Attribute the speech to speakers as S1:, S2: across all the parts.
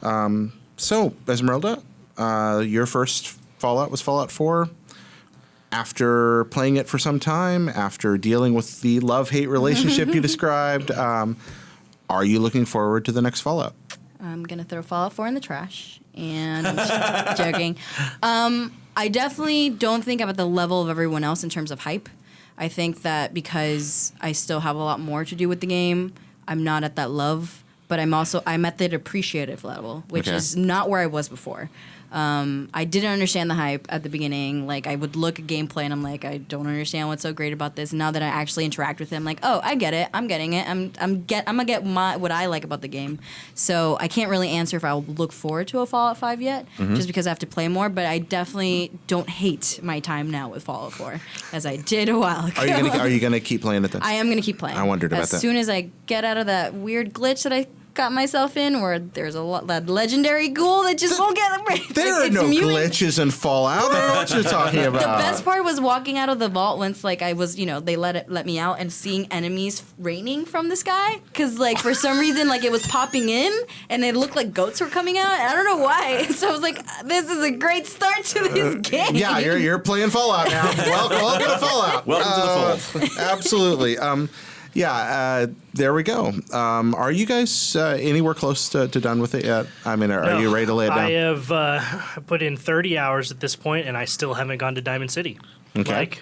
S1: So, Esmeralda, your first Fallout was Fallout 4. After playing it for some time, after dealing with the love-hate relationship you described, are you looking forward to the next Fallout?
S2: I'm going to throw Fallout 4 in the trash. And I'm just joking. I definitely don't think I'm at the level of everyone else in terms of hype. I think that because I still have a lot more to do with the game, I'm not at that love. But I'm at the appreciative level, which is not where I was before. I didn't understand the hype at the beginning. Like, I would look at gameplay and I'm like, I don't understand what's so great about this. And now that I actually interact with it, I'm like, oh, I get it. I'm getting it. I'm gonna get what I like about the game. So I can't really answer if I'll look forward to a Fallout 5 yet, just because I have to play more. But I definitely don't hate my time now with Fallout 4 as I did a while ago.
S1: Are you gonna keep playing it then?
S2: I am gonna keep playing.
S1: I wondered about that.
S2: As soon as I get out of that weird glitch that I got myself in, where there's that legendary ghoul that just won't get it.
S1: There are no glitches in Fallout. I don't know what you're talking about.
S2: The best part was walking out of the vault once, like, I was, they let me out and seeing enemies raining from the sky. Because, like, for some reason, like, it was popping in and it looked like goats were coming out. And I don't know why. So I was like, this is a great start to this game.
S1: Yeah, you're playing Fallout now. Welcome to Fallout.
S3: Welcome to the fold.
S1: Absolutely. There we go. Are you guys anywhere close to done with it yet? I mean, are you ready to lay it down?
S4: I have put in 30 hours at this point, and I still haven't gone to Diamond City.
S1: Okay.
S4: Like,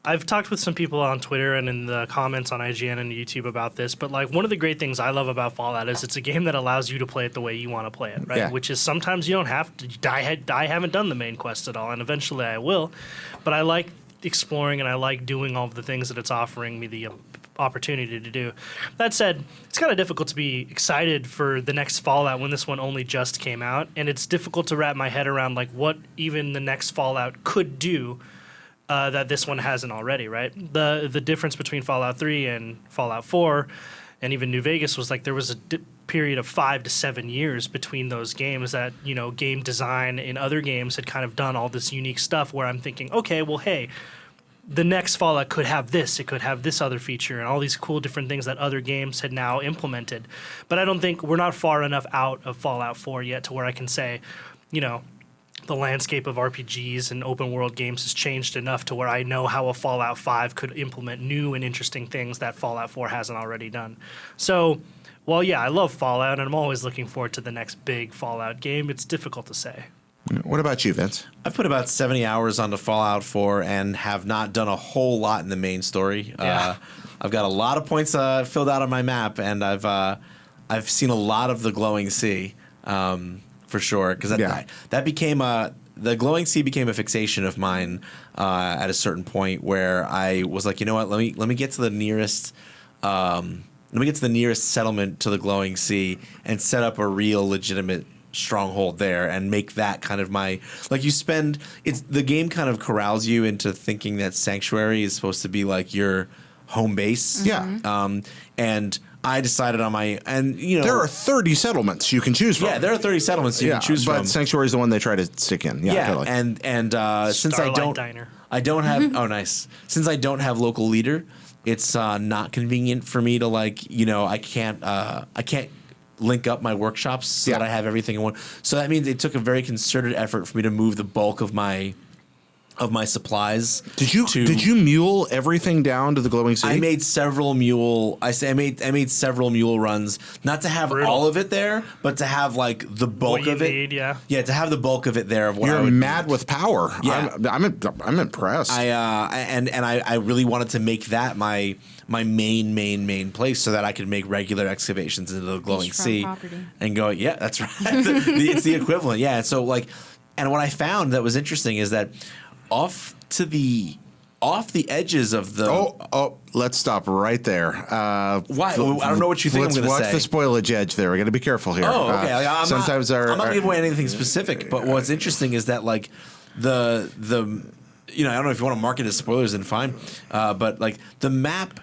S4: I've talked with some people on Twitter and in the comments on IGN and YouTube about this, but like one of the great things I love about Fallout is it's a game that allows you to play it the way you want to play it, right?
S1: Yeah.
S4: Which is sometimes you don't have to. I haven't done the main quest at all, and eventually I will, but I like exploring and I like doing all of the things that it's offering me the opportunity to do. That said, it's kind of difficult to be excited for the next Fallout when this one only just came out, and it's difficult to wrap my head around like what even the next Fallout could do that this one hasn't already, right? The difference between Fallout 3 and Fallout 4 and even New Vegas was like there was a period of 5 to 7 years between those games that, game design in other games had kind of done all this unique stuff where I'm thinking, okay, well, hey, the next Fallout could have this, it could have this other feature and all these cool different things that other games had now implemented. But I don't think we're not far enough out of Fallout 4 yet to where I can say, the landscape of RPGs and open world games has changed enough to where I know how a Fallout 5 could implement new and interesting things that Fallout 4 hasn't already done. So, well, yeah, I love Fallout and I'm always looking forward to the next big Fallout game. It's difficult to say.
S1: What about you, Vince?
S3: I've put about 70 hours onto Fallout 4 and have not done a whole lot in the main story.
S4: Yeah.
S3: I've got a lot of points filled out on my map, and I've seen a lot of the glowing sea, for sure. Because that became the glowing sea became a fixation of mine at a certain point where I was like, you know what? Let me get to the nearest. Let me get to the nearest settlement to the glowing sea and set up a real legitimate stronghold there and make that kind of my the game kind of corrals you into thinking that Sanctuary is supposed to be like your home base. And I decided on there
S1: are 30 settlements you can choose from.
S3: Yeah, there are 30 settlements you can choose from.
S1: But Sanctuary is the one they try to stick in. Yeah, totally.
S3: and since I don't have oh nice. Since I don't have local leader, it's not convenient for me to I can't link up my workshops so that I have everything in one. So that means it took a very concerted effort for me to move the bulk of my supplies.
S1: Did you mule everything down to the glowing sea?
S3: I made several mule. I made several mule runs, not to have all of it there, but to have like the bulk of it. Yeah, to have the bulk of it there. Of what
S1: You're
S3: I would
S1: mad
S3: need.
S1: With power.
S3: Yeah,
S1: I'm impressed.
S3: I really wanted to make that my main place so that I could make regular excavations into the glowing sea and go. Yeah, that's right. It's the equivalent. Yeah, and so and what I found that was interesting is that off the edges of the
S1: let's stop right there.
S3: Why? I don't know what you think I'm going to say.
S1: Let's watch the spoilage edge there. We got to be careful here.
S3: Oh, okay. I'm not giving away anything specific, but what's interesting is that the I don't know if you want to mark it as spoilers, then fine. But the map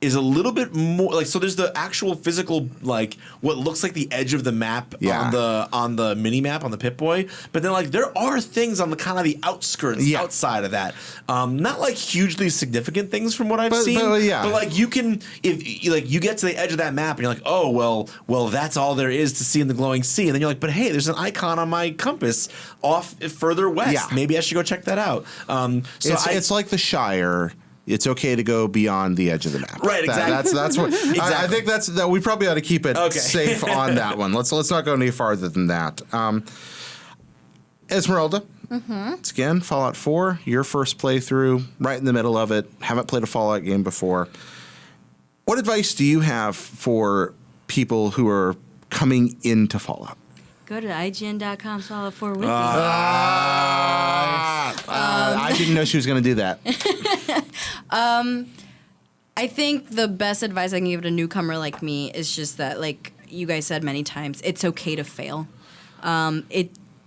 S3: is a little bit more like, so there's the actual physical, like what looks like the edge of the map on the mini map on the Pip-Boy, but then like there are things on the kind of the outskirts outside of that, not like hugely significant things from what I've seen, but like you can, if like you get to the edge of that map and you're like, oh well that's all there is to see in the glowing sea, and then you're like, but hey, there's an icon on my compass off further west, maybe I should go check that out. So
S1: it's like the Shire. It's okay to go beyond the edge of the map.
S3: Right, exactly.
S1: That's what exactly. I think that we probably ought to keep it safe on that one. Let's not go any farther than that. Esmeralda, it's again Fallout 4, your first playthrough, right in the middle of it. Haven't played a Fallout game before. What advice do you have for people who are coming into Fallout?
S2: Go to IGN.com/Fallout4 wiki.
S1: I didn't know she was going to do that.
S2: I think the best advice I can give to a newcomer like me is just that, like you guys said many times, it's okay to fail.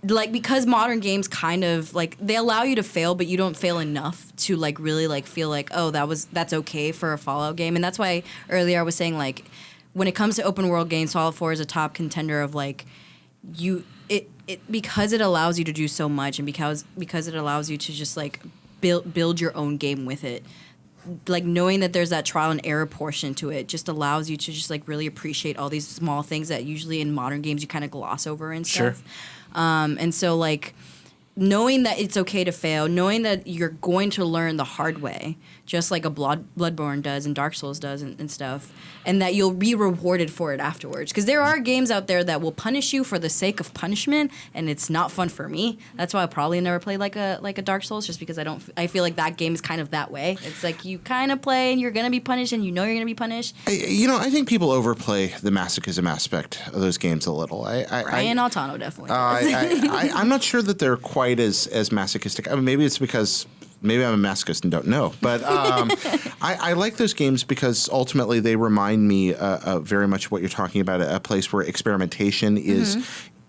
S2: Because modern games kind of like they allow you to fail, but you don't fail enough to like really like feel like, oh, that's okay for a Fallout game. And that's why earlier I was saying, like, when it comes to open world games, Fallout 4 is a top contender of like because it allows you to do so much, and because it allows you to just like build your own game with it. Like knowing that there's that trial and error portion to it just allows you to just like really appreciate all these small things that usually in modern games you kind of gloss over and stuff. And so like knowing that it's okay to fail, knowing that you're going to learn the hard way, just like a Bloodborne does and Dark Souls does and stuff, and that you'll be rewarded for it afterwards. Because there are games out there that will punish you for the sake of punishment, and it's not fun for me. That's why I probably never played like a Dark Souls, just because I feel like that game is kind of that way. It's like you kind of play and you're gonna be punished, and you know you're gonna be punished.
S1: I think people overplay the masochism aspect of those games a little.
S2: Ryan Altano definitely does.
S1: I'm not sure that they're quite as masochistic. I mean, maybe it's because maybe I'm a masochist and don't know. But I like those games because ultimately they remind me very much what you're talking about, a place where experimentation is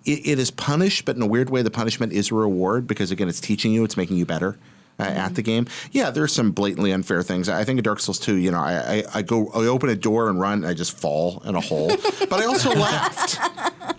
S1: it is punished, but in a weird way the punishment is a reward because, again, it's teaching you, it's making you better. At the game. Yeah, there's some blatantly unfair things. I think in Dark Souls 2, I open a door and run, and I just fall in a hole. But I also laughed.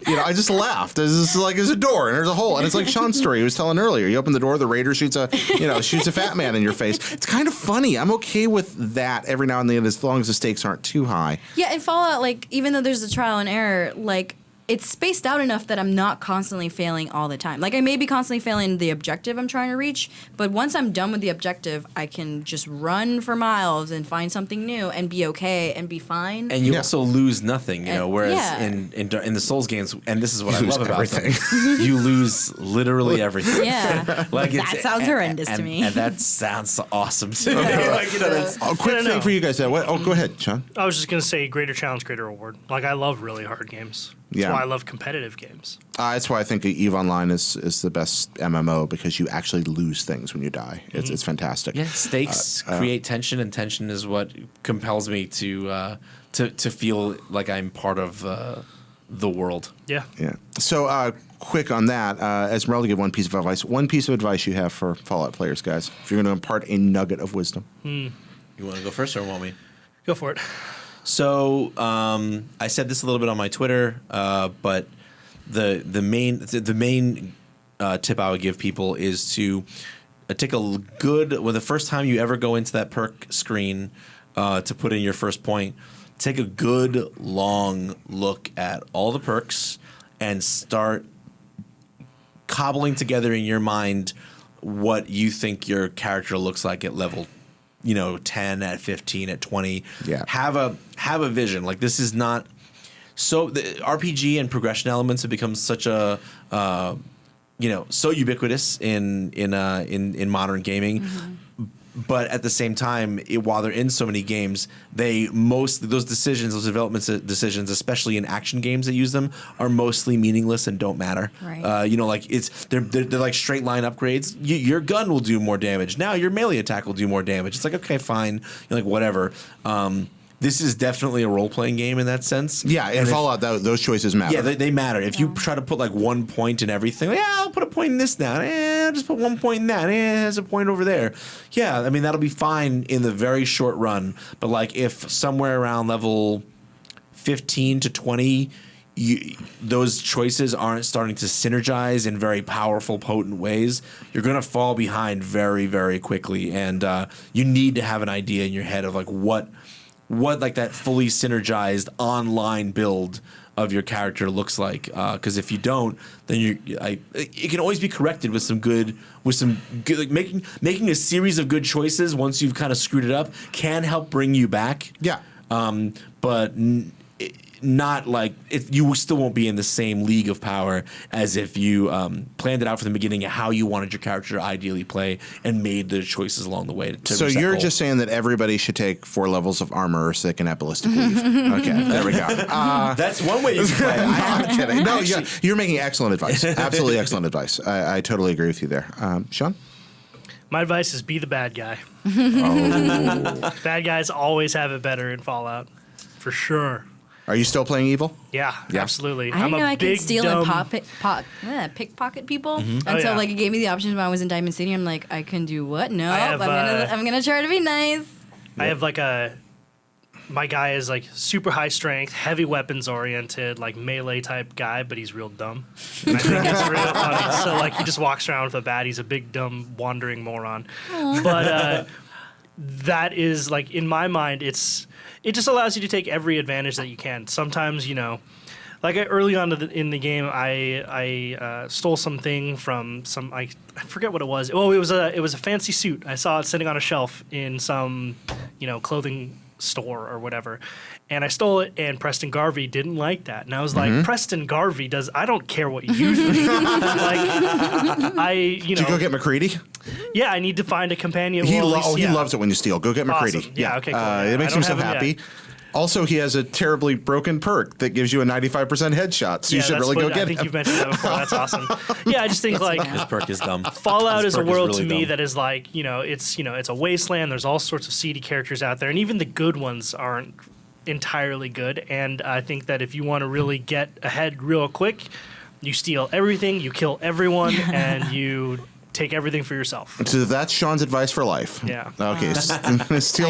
S1: I just laughed. It's like there's a door and there's a hole. And it's like Sean's story he was telling earlier. You open the door, the raider shoots a fat man in your face. It's kind of funny. I'm okay with that every now and then as long as the stakes aren't too high.
S2: Yeah, in Fallout, like, even though there's a trial and error, like, it's spaced out enough that I'm not constantly failing all the time. Like, I may be constantly failing the objective I'm trying to reach, but once I'm done with the objective, I can just run for miles and find something new and be okay and be fine.
S3: And you also lose nothing, whereas in the Souls games, and this is what I love about them, you lose literally everything.
S2: Yeah.
S3: Like
S2: that sounds horrendous to me.
S3: And that sounds awesome to me.
S1: That's a quick thing for you guys. Go ahead, Sean.
S4: I was just going to say greater challenge, greater reward. Like, I love really hard games. That's why I love competitive games.
S1: That's why I think EVE Online is the best MMO, because you actually lose things when you die. It's fantastic.
S3: Yeah, stakes create tension, and tension is what compels me to feel like I'm part of the world.
S4: Yeah.
S1: So quick on that, Esmeralda, give one piece of advice. One piece of advice you have for Fallout players, guys. If you're going to impart a nugget of wisdom.
S3: You want to go first or want me?
S4: Go for it.
S3: So I said this a little bit on my Twitter, but the main tip I would give people is to take a good, the first time you ever go into that perk screen to put in your first point, take a good long look at all the perks and start cobbling together in your mind what you think your character looks like at level 10, at 15, at 20.
S1: Yeah.
S3: Have a vision. Like, this is not so the RPG and progression elements have become such a so ubiquitous in modern gaming. Mm-hmm. But at the same time, while they're in so many games, those development decisions, especially in action games that use them, are mostly meaningless and don't matter.
S2: Right.
S3: They're like straight line upgrades. Your gun will do more damage. Now your melee attack will do more damage. It's like, okay, fine. You're like, whatever. this is definitely a role-playing game in that sense.
S1: Yeah, in Fallout, those choices matter.
S3: Yeah, they matter. If you try to put like 1 point in everything, like, I'll put a point in this now. I'll just put 1 point in that. There's a point over there. Yeah, I mean, that'll be fine in the very short run. But like if somewhere around level 15 to 20, those choices aren't starting to synergize in very powerful, potent ways, you're going to fall behind very, very quickly. And you need to have an idea in your head of like what like that fully synergized online build of your character looks like. Because if you don't, then it can always be corrected with some good like making a series of good choices once you've kind of screwed it up can help bring you back.
S1: Yeah.
S3: But not like you still won't be in the same league of power as if you planned it out from the beginning of how you wanted your character to ideally play and made the choices along the way to
S1: So
S3: reach that
S1: you're
S3: goal.
S1: just saying that everybody should take 4 levels of armor so they can have ballistic leave. Okay, there we go.
S3: That's one way you can play.
S1: I'm kidding. No, you're making excellent advice. Absolutely excellent advice. I totally agree with you there. Sean?
S4: My advice is be the bad guy.
S1: Oh.
S4: Bad guys always have it better in Fallout, for sure.
S1: Are you still playing evil?
S4: Yeah,
S1: Yeah.
S4: absolutely.
S2: I didn't know I could
S4: big,
S2: steal
S4: dumb,
S2: and pickpocket people
S1: Mm-hmm.
S2: until
S4: yeah.
S2: like it gave me the options when I was in Diamond City. I'm like, I can do what? No,
S4: have,
S2: I'm gonna try to be nice.
S4: I have like my guy is like super high strength, heavy weapons oriented, like melee type guy, but he's real dumb. And I think it's real funny. So like he just walks around with a bat. He's a big dumb wandering moron. But that is like in my mind, it just allows you to take every advantage that you can. Sometimes like early on in the game, I stole something from some I forget what it was. Oh, it was a fancy suit. I saw it sitting on a shelf in some clothing store or whatever, and I stole it. And Preston Garvey didn't like that, and I was like, Preston Garvey I don't care what you think.
S1: Did you go get McCready?
S4: Yeah, I need to find a companion.
S1: He
S4: Well, at least,
S1: he loves it when you steal. Go get McCready.
S4: Awesome. Yeah, okay, cool. Yeah,
S1: It makes
S4: I
S1: him
S4: don't
S1: so
S4: have him
S1: happy.
S4: yet.
S1: Also, he has a terribly broken perk that gives you a 95% headshot, so you should
S4: that's
S1: really go
S4: what-
S1: get
S4: I think
S1: him.
S4: you've mentioned that before. That's awesome. Yeah, I just think like
S3: His perk is dumb.
S4: Fallout
S3: His
S4: is a
S3: perk
S4: world
S3: really
S4: to me
S3: dumb.
S4: that is like it's a wasteland. There's all sorts of seedy characters out there, and even the good ones aren't entirely good. And I think that if you want to really get ahead real quick, you steal everything, you kill everyone, and you take everything for yourself.
S1: So that's Sean's advice for life.
S4: Yeah.
S1: Okay, steal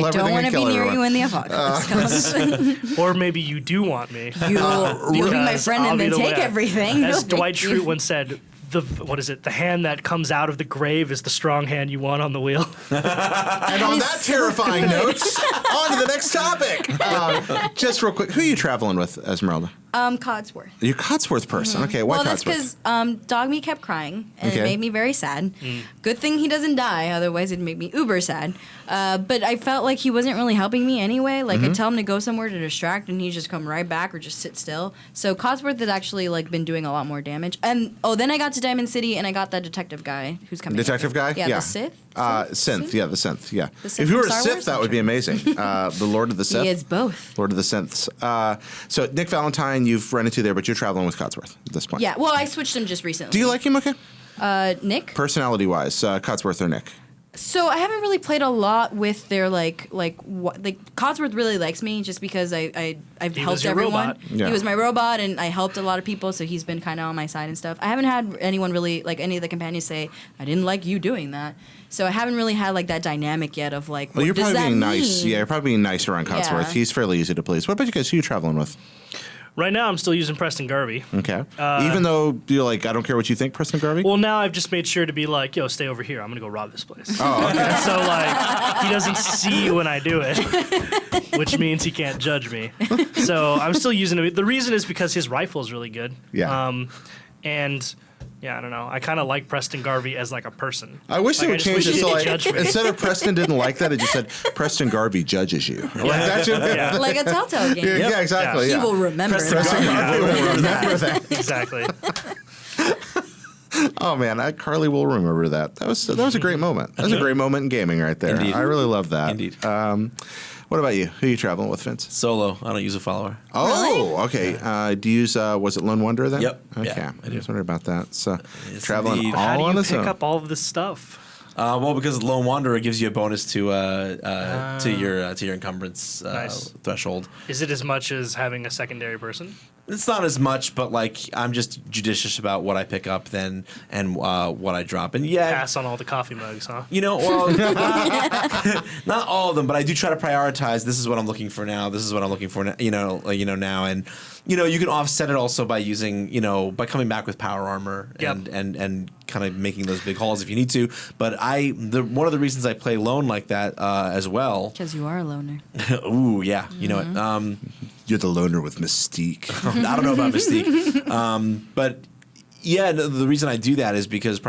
S2: I
S1: everything
S2: don't want
S1: and
S2: to be
S1: kill
S2: near
S1: everyone.
S2: you when the apocalypse comes.
S4: Or maybe you do want me.
S2: You'll be my
S4: Because
S2: friend
S4: I'll
S2: and
S4: be
S2: then
S4: the
S2: take
S4: way-
S2: everything.
S4: As
S2: No,
S4: Dwight
S2: thank you.
S4: Schrute once said, the hand that comes out of the grave is the strong hand you want on the wheel.
S1: And on that terrifying note, on to the next topic. Just real quick, who are you traveling with, Esmeralda?
S2: Codsworth.
S1: You're a Codsworth person. Okay, why
S2: Well, that's
S1: Codsworth?
S2: because Dogme kept crying, and
S1: Okay.
S2: it made me very sad. Good thing he doesn't die, otherwise it'd make me uber sad. But I felt like he wasn't really helping me anyway. Like, I'd tell him to go somewhere to distract, and he'd just come right back or just sit still. So Codsworth has actually, like, been doing a lot more damage. And, then I got to Diamond City, and I got that detective guy who's coming.
S1: Detective guy?
S2: Yeah,
S1: Yeah.
S2: the Sith?
S1: Synth, yeah, the synth, yeah.
S2: The synth
S1: If you were a
S2: from Star
S1: Sith,
S2: Wars?
S1: that would be amazing. The Lord of the Sith.
S2: He is both.
S1: Lord of the Synths. So Nick Valentine, you've run into there, but you're traveling with Codsworth at this point.
S2: Yeah, well, I switched him just recently.
S1: Do you like him? Okay.
S2: Nick?
S1: Personality-wise, Codsworth or Nick?
S2: So I haven't really played a lot with their like Codsworth really likes me just because I've
S4: He was
S2: helped
S4: your
S2: everyone.
S4: robot.
S1: Yeah.
S2: He was my robot and I helped a lot of people, so he's been kind of on my side and stuff. I haven't had anyone really like any of the companions say I didn't like you doing that. So I haven't really had like that dynamic yet of like.
S1: Well,
S2: what
S1: you're
S2: does
S1: probably
S2: that
S1: being nice.
S2: mean?
S1: Yeah, you're probably being nice around Codsworth.
S2: Yeah.
S1: He's fairly easy to please. What about you guys? Who are you traveling with?
S4: Right now, I'm still using Preston Garvey.
S1: Okay. Even though you're like, I don't care what you think, Preston Garvey?
S4: Well, now I've just made sure to be like, yo, stay over here. I'm going to go rob this place.
S1: Oh, okay.
S4: So, like, he doesn't see when I do it, which means he can't judge me. So I'm still using him. The reason is because his rifle is really good.
S1: Yeah.
S4: And, yeah, I don't know. I kind of like Preston Garvey as, like, a person.
S1: I wish they
S4: Like, I
S1: would
S4: just
S1: change
S4: wish
S1: it
S4: he
S1: so
S4: didn't
S1: like,
S4: judge me.
S1: instead of Preston didn't like that, it just said Preston Garvey judges you. Like that should,
S4: Yeah.
S2: Like a Telltale game.
S1: yeah, exactly.
S2: He
S1: Yeah.
S2: will remember
S1: Preston
S2: that.
S1: Garvey will remember that.
S4: Exactly.
S1: Oh man, Carly will remember that. That was a great moment. That was a great moment in gaming right there.
S3: Indeed.
S1: I really love that.
S3: Indeed.
S1: What about you? Who are you traveling with, Vince?
S3: Solo. I don't use a follower.
S1: Oh, okay. Do you use was it Lone Wonder then?
S3: Yep.
S1: Okay.
S3: Yeah, I
S1: I
S3: do.
S1: was wondering about that. So
S3: Yes,
S1: traveling
S3: indeed.
S1: all
S4: How do
S1: on
S4: you
S1: its
S4: pick
S1: own.
S4: up all of this stuff?
S3: Well, because Lone Wanderer gives you a bonus to your encumbrance
S4: Nice.
S3: threshold.
S4: Is it as much as having a secondary person?
S3: It's not as much, but like I'm just judicious about what I pick up then and what I drop. And yeah,
S4: Pass on all the coffee mugs, huh?
S3: you know, well, not all of them, but I do try to prioritize. This is what I'm looking for now. This is what I'm looking for now. Now, and you can offset it also by using, by coming back with power armor
S4: Yep.
S3: and kind of making those big hauls if you need to. But one of the reasons I play lone like that as well.
S2: Because you are a loner.
S3: Ooh, yeah, you know what.
S1: You're the loner with mystique.
S3: I don't know about Mystique, but yeah, the reason I do that is because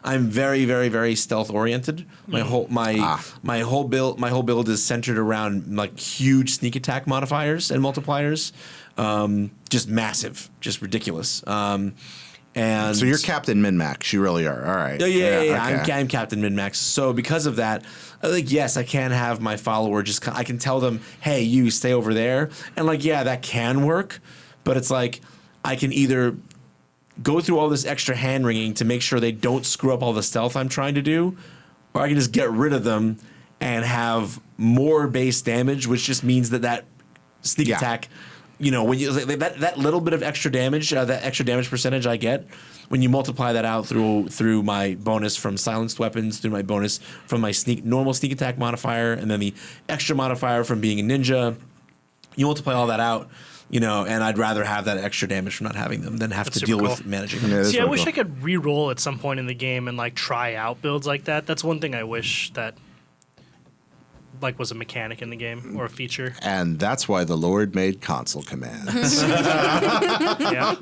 S3: I'm very, very, very stealth oriented. My whole build is centered around like huge sneak attack modifiers and multipliers, just massive, just ridiculous. And
S1: So you're Captain Min-Max. You really are. All right.
S3: Yeah.
S1: Okay.
S3: I'm Captain Min-Max. So because of that, yes, I can have my follower I can tell them, hey, you stay over there. And that can work. But it's like I can either go through all this extra hand wringing to make sure they don't screw up all the stealth I'm trying to do, or I can just get rid of them and have more base damage, which just means that sneak attack. When you that little bit of extra damage, that extra damage percentage I get, when you multiply that out through my bonus from silenced weapons, through my bonus from my normal sneak attack modifier, and then the extra modifier from being a ninja, you multiply all that out, and I'd rather have that extra damage from not having them than have
S4: That's
S3: to
S4: super
S3: deal
S4: cool.
S3: with managing them.
S1: Yeah, that's
S4: See, I
S1: really
S4: wish
S1: cool.
S4: I could re-roll at some point in the game and try out builds like that. That's one thing I wish that was a mechanic in the game or a feature.
S1: And that's why the Lord made console commands.
S4: Yeah.